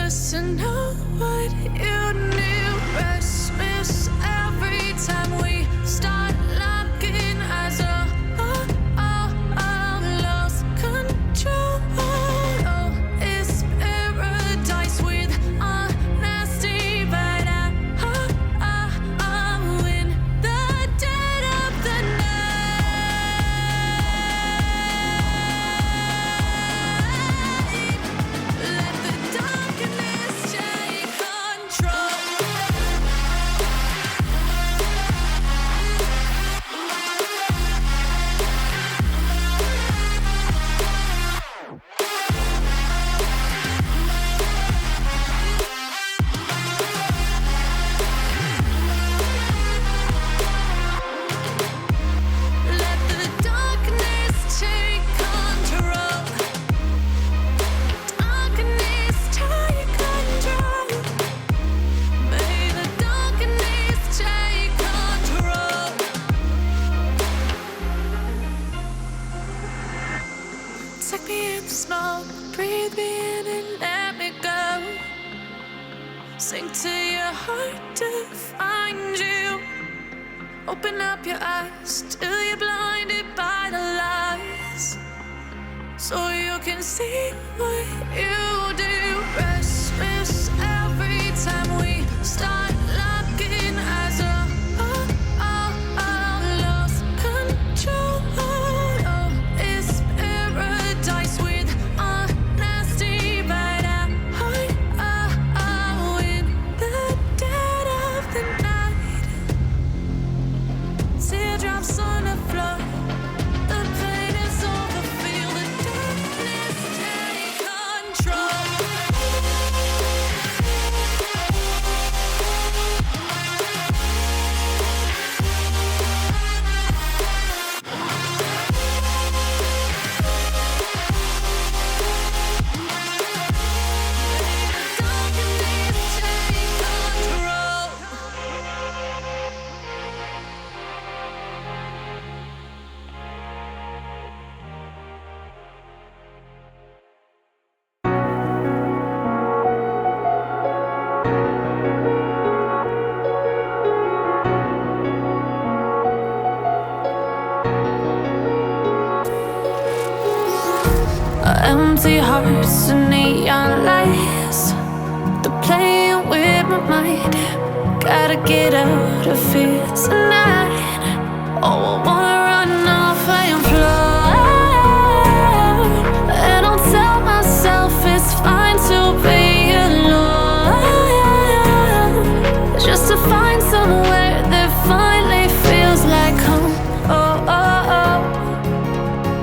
just to know what you knew. Restless every time we start locking eyes. Lost control. Oh, it's paradise with honesty, but I'm in the dead of the night. Let the darkness take control. Let the darkness take control. Darkness take control. May the darkness take control. Take me in the smoke, breathe me in and let me go. Sink to your heart to find you. Open up your eyes till you're blinded by the lies, so you can see what you do. Restless every time we start locking eyes. Lost control. Oh, it's paradise with honesty, but I'm in the dead of the night. Teardrops on the floor. The pain is over. Feel the darkness take control. Darkness take control. Empty hearts and neon lights. They're playing with my mind. Gotta get out of here tonight. Oh, I wanna run off and fly. And I'll tell myself it's fine to be alone, just to find somewhere that finally feels like home. Oh, oh, oh.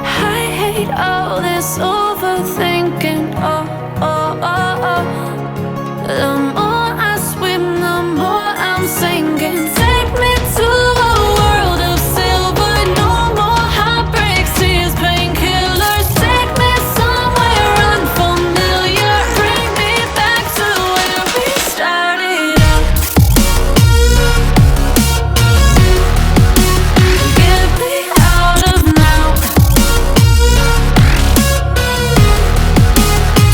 I hate all this overthinking. Oh, oh, oh, oh. The more I swim, the more I'm sinking. Take me to a world of silver. No more heartbreaks, tears, painkillers. Take me somewhere unfamiliar. Bring me back to where we started out. Get me out of now.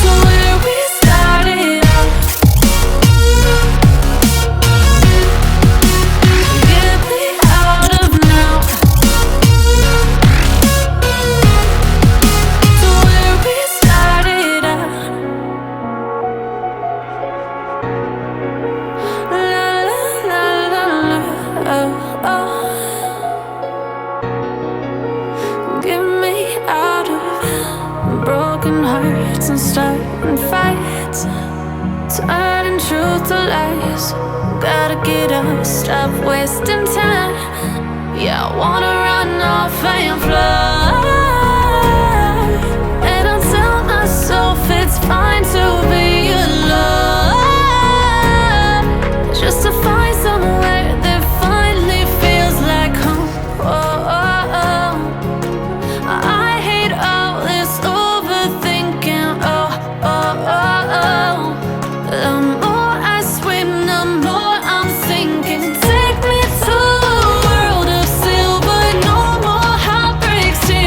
To where we started out. Get me out of now. To where we started out. La la la la la. Oh, oh. Get me out of broken hearts and starting fights, turning truth to lies. Gotta get up, stop wasting time. Yeah, I wanna run off and fly. And I'll tell myself it's fine to be alone, just to find somewhere that finally feels like home. Oh, oh, oh. I hate all this overthinking. Oh, oh, oh, oh. The more I swim, the more I'm sinking. Take me to a world of silver. No more heartbreaks, tears.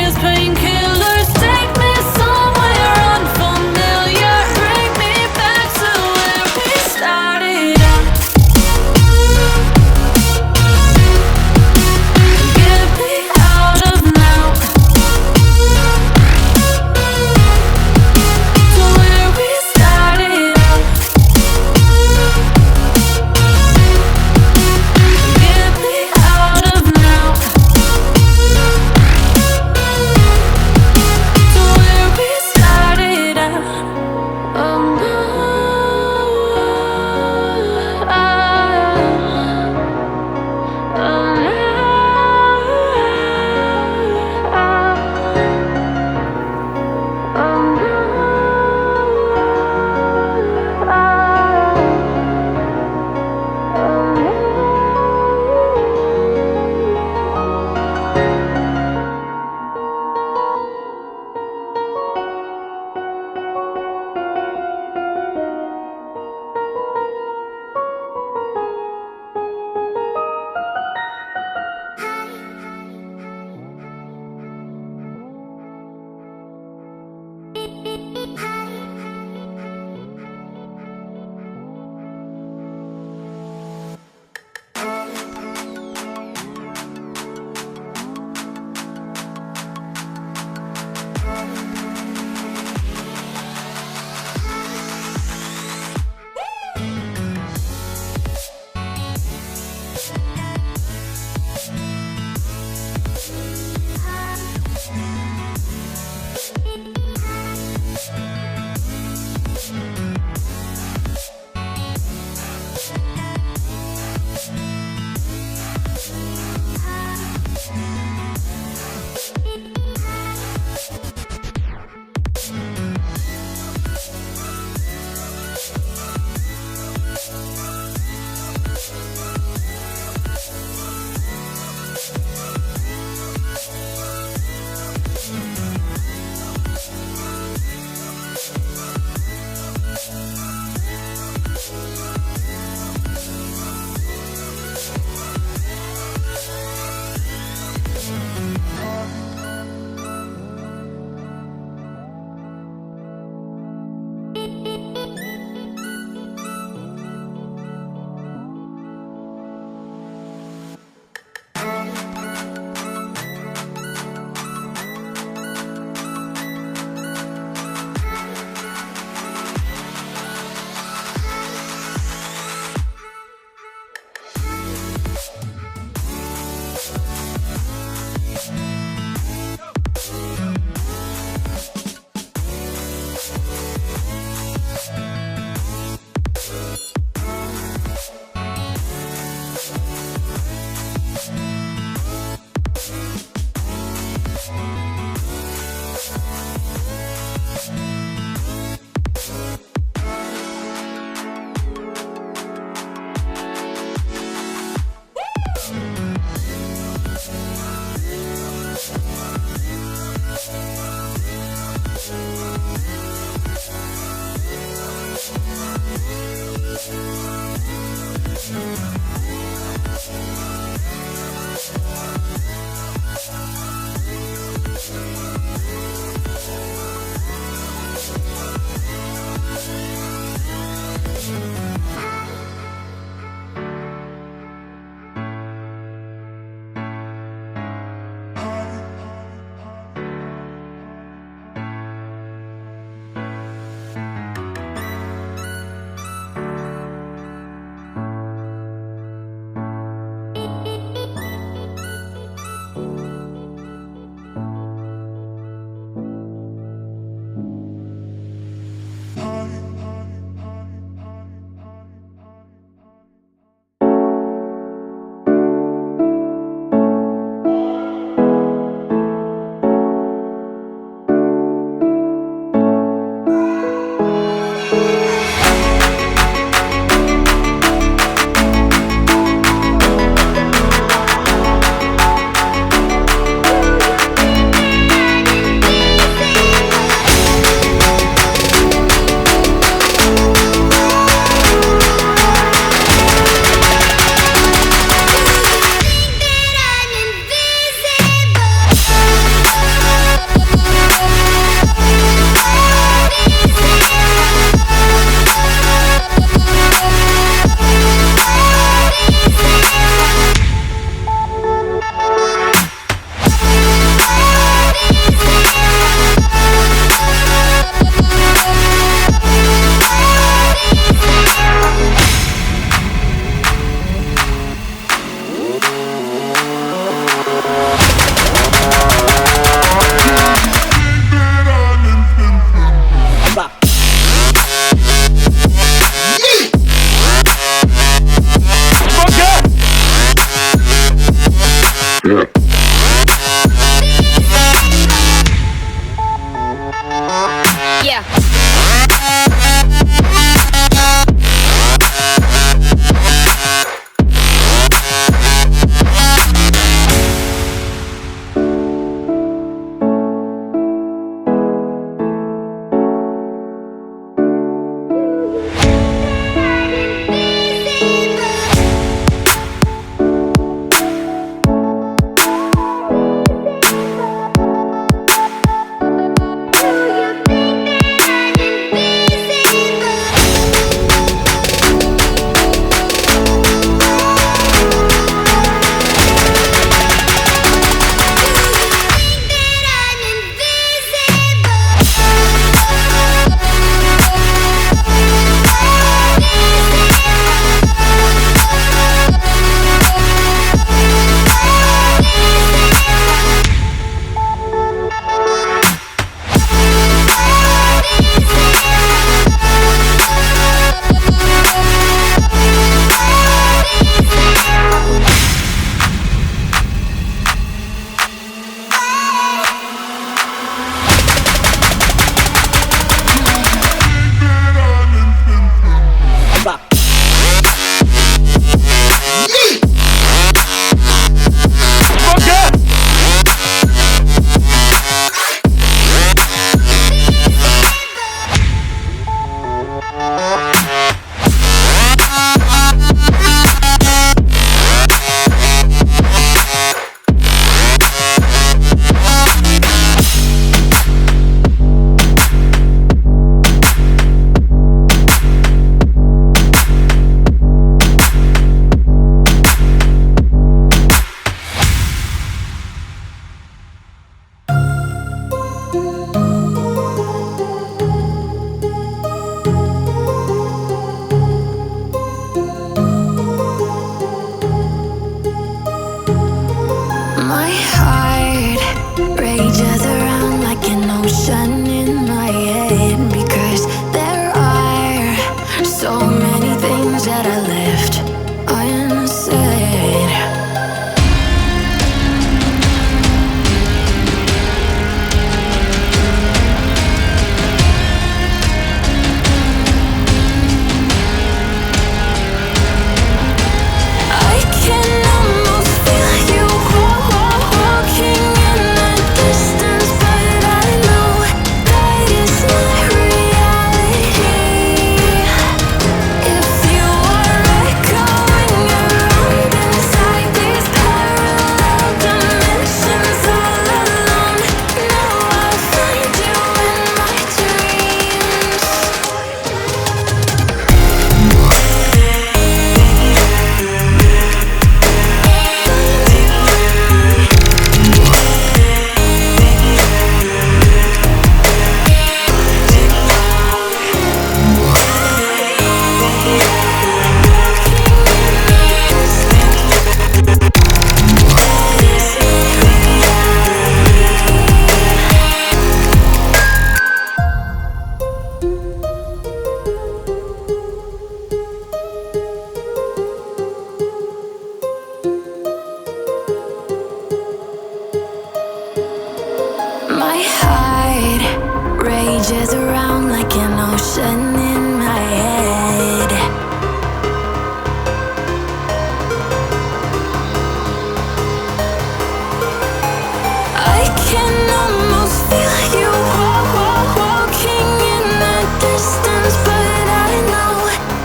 distance, but I know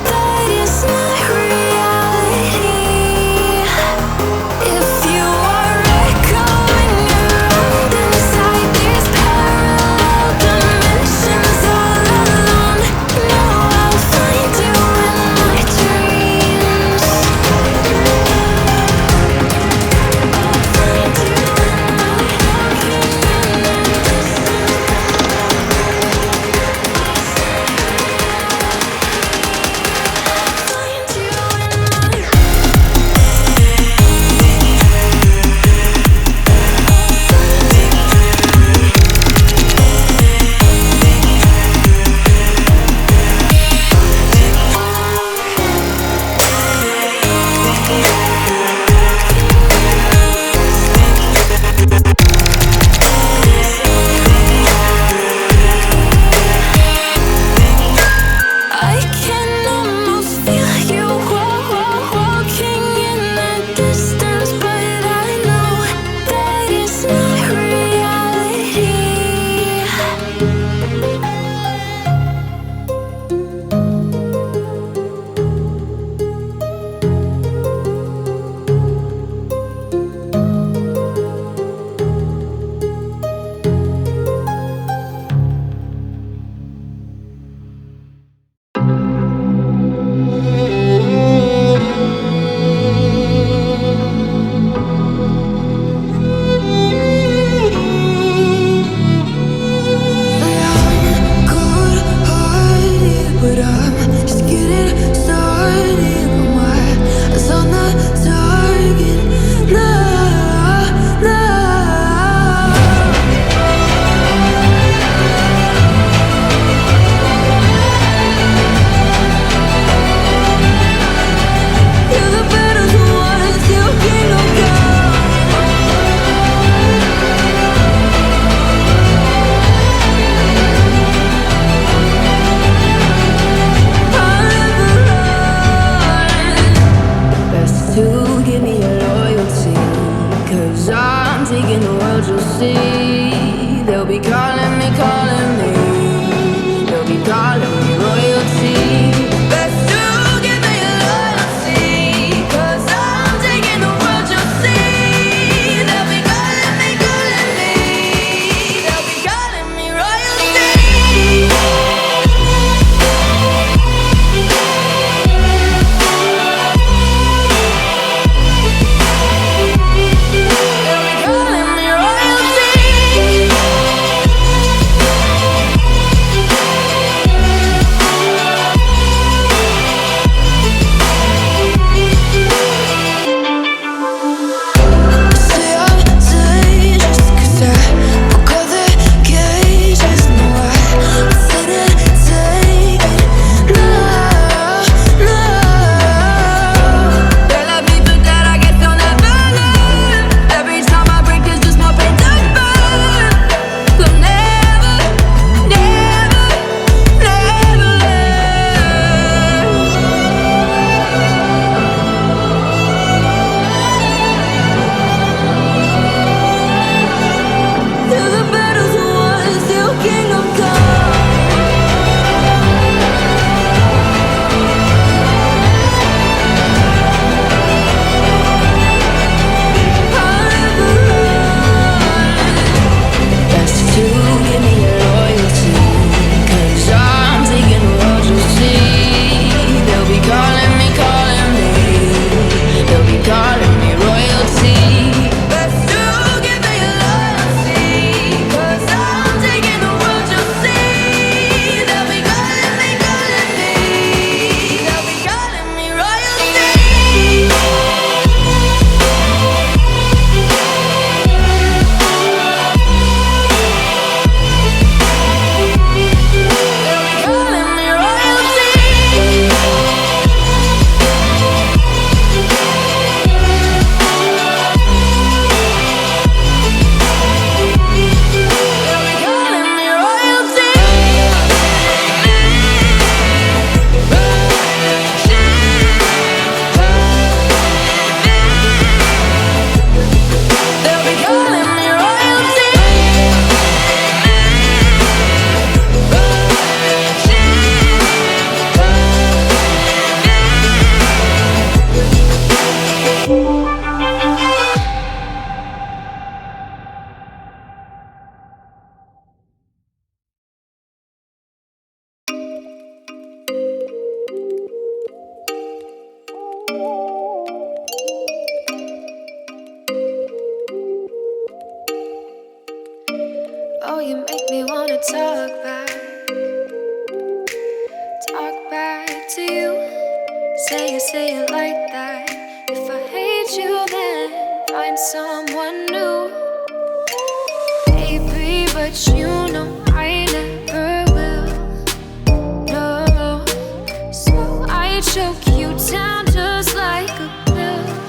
that it's not reality. If you are echoing around inside these parallel dimensions all alone, know I'll find you in my dreams. I'll find you in my I can almost feel you walking in the distance, but I know that it's not reality. Cold-hearted, but I'm just getting started. My eyes on the target now. You're the better ones, you can no go. Best to give me your loyalty, 'cause I'm taking the world, you'll see. They'll be calling me, they'll be calling me royalty. Best to give me your loyalty, 'cause I'm taking the world, you'll see. They'll be calling me, they'll be calling me royalty. Calling me royalty. say it like that. If I hate you, then find someone new. Baby, but you know I never will. No, so I choke you down just like a pill.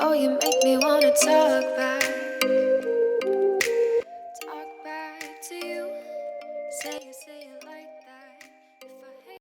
Oh, you make me wanna talk back.